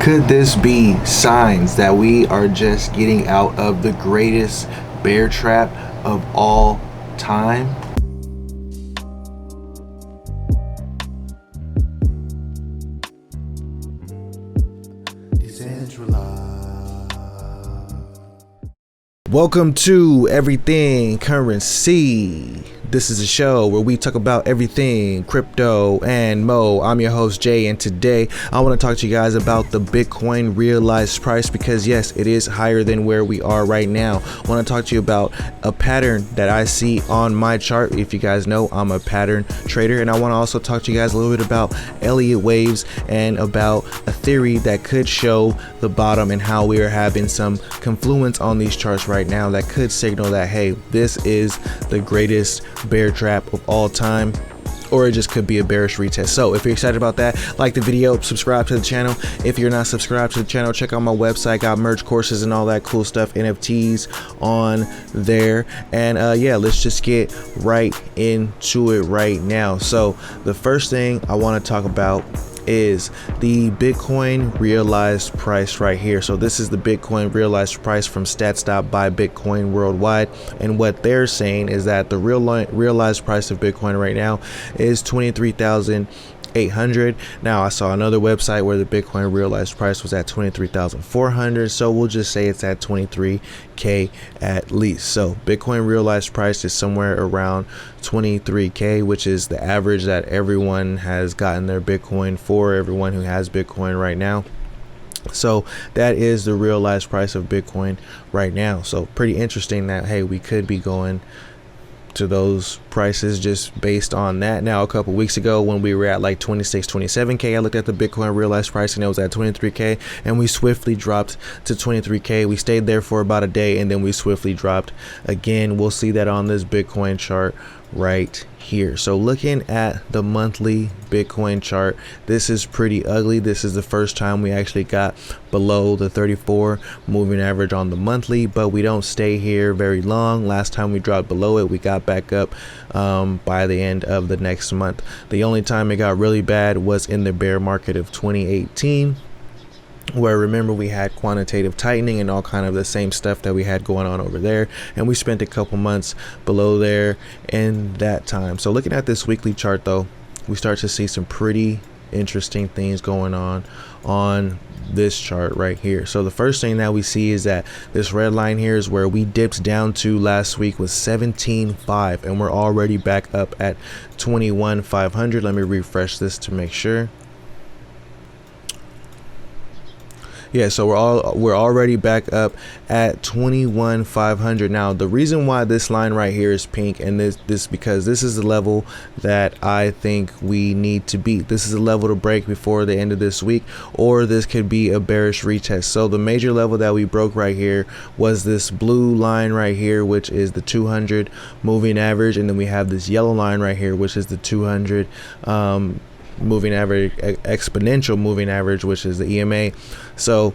Could this be signs that we are just getting out of the greatest bear trap of all time? Welcome to Everything Currency. This is a show where we talk about everything crypto and mo. I'm your host Jay, and today I want to talk to you guys about the Bitcoin realized price, because yes, it is higher than where we are right now. I want to talk to you about a pattern that I see on my chart. If you guys know, I'm a pattern trader, and I want to also talk to you guys a little bit about Elliott waves and about a theory that could show the bottom and how we are having some confluence on these charts right now that could signal that, hey, this is the greatest bear trap of all time, or it just could be a bearish retest. So if you're excited about that, like the video, subscribe to the channel. If you're not subscribed to the channel, check out my website. Got merch, courses, and all that cool stuff, NFTs on there. And yeah, let's just get right into it right now. So the first thing I want to talk about is the Bitcoin realized price right here. So this is the Bitcoin realized price from Stats by Bitcoin Worldwide, and what they're saying is that the realized price of Bitcoin right now is 23,800. Now I saw another website where the Bitcoin realized price was at 23,400, so we'll just say it's at 23k at least. So Bitcoin realized price is somewhere around 23k, which is the average that everyone has gotten their Bitcoin for, everyone who has Bitcoin right now. So that is the realized price of Bitcoin right now. So pretty interesting that, hey, we could be going to those prices just based on that. Now a couple weeks ago when we were at like 27k, I looked at the Bitcoin realized price and it was at 23k, and we swiftly dropped to 23k. We stayed there for about a day and then we swiftly dropped again. We'll see that on this Bitcoin chart right here. So looking at the monthly Bitcoin chart, this is pretty ugly. This is the first time we actually got below the 34 moving average on the monthly, but we don't stay here very long. Last time we dropped below it, we got back up by the end of the next month. The only time it got really bad was in the bear market of 2018, where, remember, we had quantitative tightening and all kind of the same stuff that we had going on over there, and we spent a couple months below there in that time. So looking at this weekly chart though, we start to see some pretty interesting things going on this chart right here. So the first thing that we see is that this red line here is where we dipped down to last week was 17.5, and we're already back up at 21,500. Let me refresh this to make sure. Yeah, so we're already back up at 21,500. Now the reason why this line right here is pink, and this because this is the level that I think we need to beat. This is a level to break before the end of this week, or this could be a bearish retest. So the major level that we broke right here was this blue line right here, which is the 200 moving average, and then we have this yellow line right here, which is the 200 moving average, exponential moving average, which is the EMA. So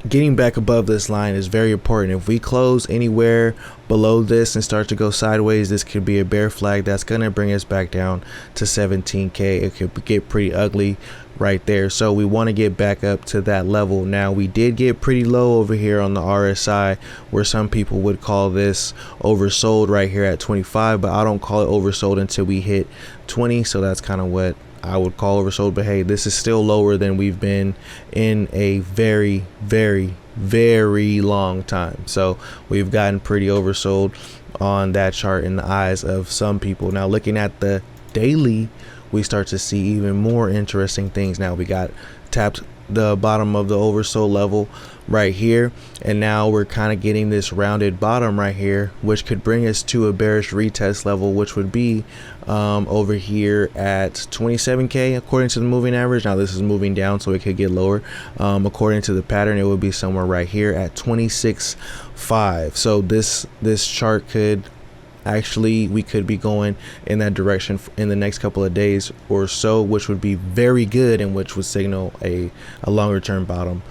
getting back above this line is very important. If we close anywhere below this and start to go sideways, this could be a bear flag that's going to bring us back down to 17k. It could get pretty ugly right there. So we want to get back up to that level. Now we did get pretty low over here on the RSI, where some people would call this oversold right here at 25, but I don't call it oversold until we hit 20. So that's kind of what I would call oversold. But hey, this is still lower than we've been in a very, very, very long time. So we've gotten pretty oversold on that chart in the eyes of some people. Now looking at the daily, we start to see even more interesting things. Now we got tapped the bottom of the oversold level right here, and now we're kind of getting this rounded bottom right here, which could bring us to a bearish retest level, which would be over here at 27k according to the moving average. Now this is moving down, so it could get lower. According to the pattern, it would be somewhere right here at 26.5. so this chart could actually, we could be going in that direction in the next couple of days or so, which would be very good, and which would signal a longer term bottom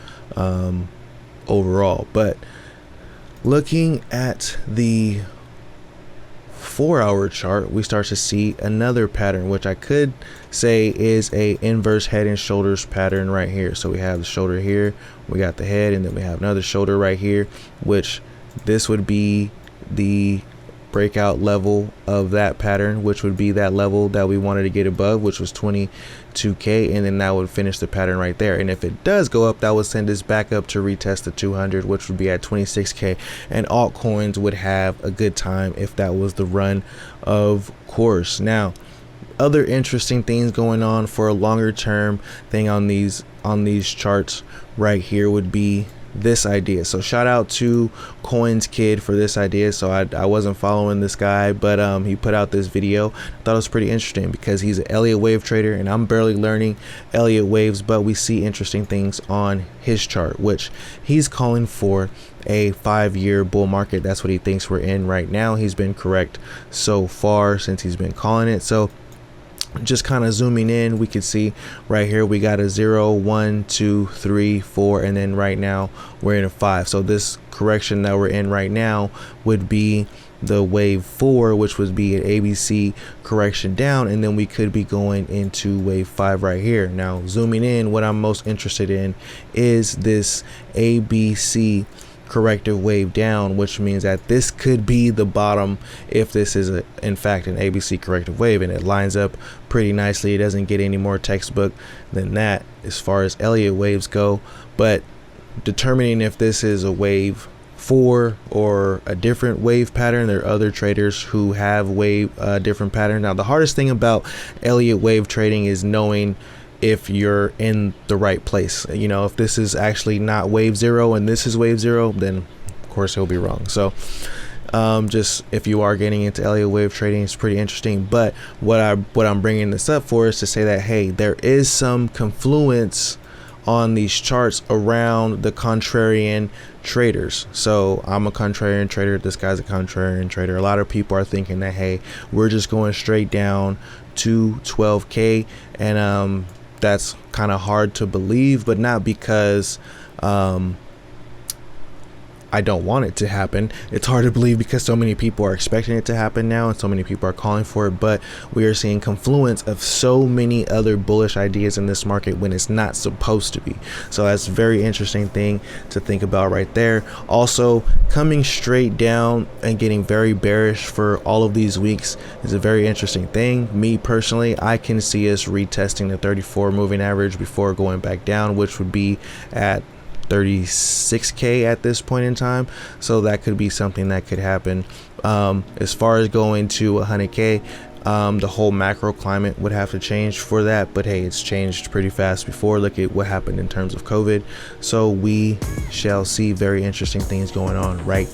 overall. But looking at the 4-hour chart, we start to see another pattern, which I could say is a inverse head and shoulders pattern right here. So we have the shoulder here, we got the head, and then we have another shoulder right here, which this would be the breakout level of that pattern, which would be that level that we wanted to get above, which was 22k, and then that would finish the pattern right there. And if it does go up, that would send us back up to retest the 200, which would be at 26k, and altcoins would have a good time if that was the run, of course. Now, other interesting things going on for a longer term thing on these charts right here would be this idea. So shout out to Coins Kid for this idea. So I wasn't following this guy, but he put out this video. I thought it was pretty interesting because he's an Elliott wave trader, and I'm barely learning Elliott waves, but we see interesting things on his chart, which he's calling for a 5-year bull market. That's what he thinks we're in right now. He's been correct so far since he's been calling it. So just kind of zooming in, we can see right here we got a 0, 1, 2, 3, 4, and then right now we're in a 5. So this correction that we're in right now would be the wave 4, which would be an ABC correction down, and then we could be going into wave 5 right here. Now zooming in, what I'm most interested in is this ABC corrective wave down, which means that this could be the bottom if this is in fact an ABC corrective wave, and it lines up pretty nicely. It doesn't get any more textbook than that as far as Elliott waves go, but determining if this is a wave 4 or a different wave pattern, there are other traders who have wave different pattern. Now the hardest thing about Elliott wave trading is knowing if you're in the right place. You know, if this is actually not wave 0 and this is wave 0, then of course he'll be wrong. So just if you are getting into Elliott wave trading, it's pretty interesting. But what I'm bringing this up for is to say that, hey, there is some confluence on these charts around the contrarian traders. So I'm a contrarian trader, this guy's a contrarian trader. A lot of people are thinking that, hey, we're just going straight down to 12k, and that's kind of hard to believe, but not because I don't want it to happen. It's hard to believe because so many people are expecting it to happen now, and so many people are calling for it. But we are seeing confluence of so many other bullish ideas in this market when it's not supposed to be. So that's a very interesting thing to think about right there. Also, coming straight down and getting very bearish for all of these weeks is a very interesting thing. Me personally, I can see us retesting the 34 moving average before going back down, which would be at 36k at this point in time. So that could be something that could happen. As far as going to 100k, the whole macro climate would have to change for that, but hey, it's changed pretty fast before. Look at what happened in terms of COVID. So we shall see very interesting things going on right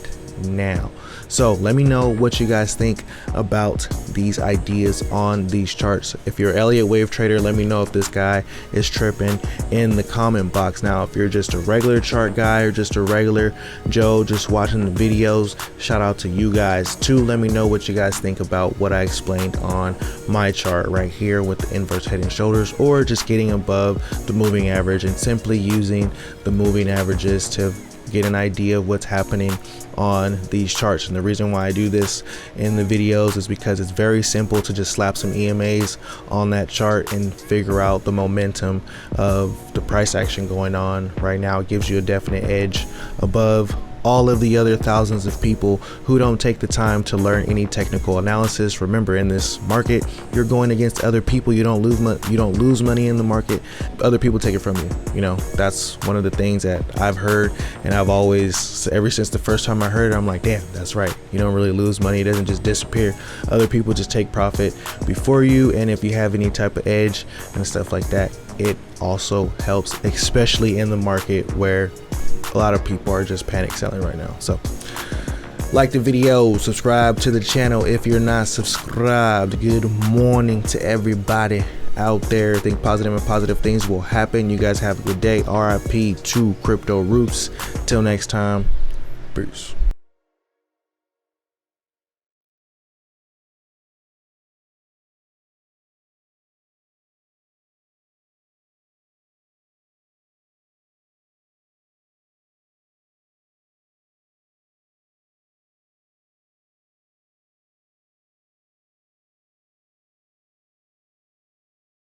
now. So let me know what you guys think about these ideas on these charts. If you're an Elliott wave trader, let me know if this guy is tripping in the comment box. Now, if you're just a regular chart guy or just a regular Joe just watching the videos, shout out to you guys too. Let me know what you guys think about what I explained on my chart right here with the inverse head and shoulders, or just getting above the moving average and simply using the moving averages to get an idea of what's happening on these charts. And the reason why I do this in the videos is because it's very simple to just slap some EMAs on that chart and figure out the momentum of the price action going on right now. It gives you a definite edge above all of the other thousands of people who don't take the time to learn any technical analysis. Remember, in this market, you're going against other people. You don't lose money in the market. Other people take it from you. You know, that's one of the things that I've heard, and I've always, ever since the first time I heard it, I'm like, damn, that's right. You don't really lose money. It doesn't just disappear. Other people just take profit before you, and if you have any type of edge and stuff like that, it also helps, especially in the market where a lot of people are just panic selling right now. So like the video, subscribe to the channel if you're not subscribed. Good morning to everybody out there. Think positive and positive things will happen. You guys have a good day. RIP to crypto roots. Till next time, peace.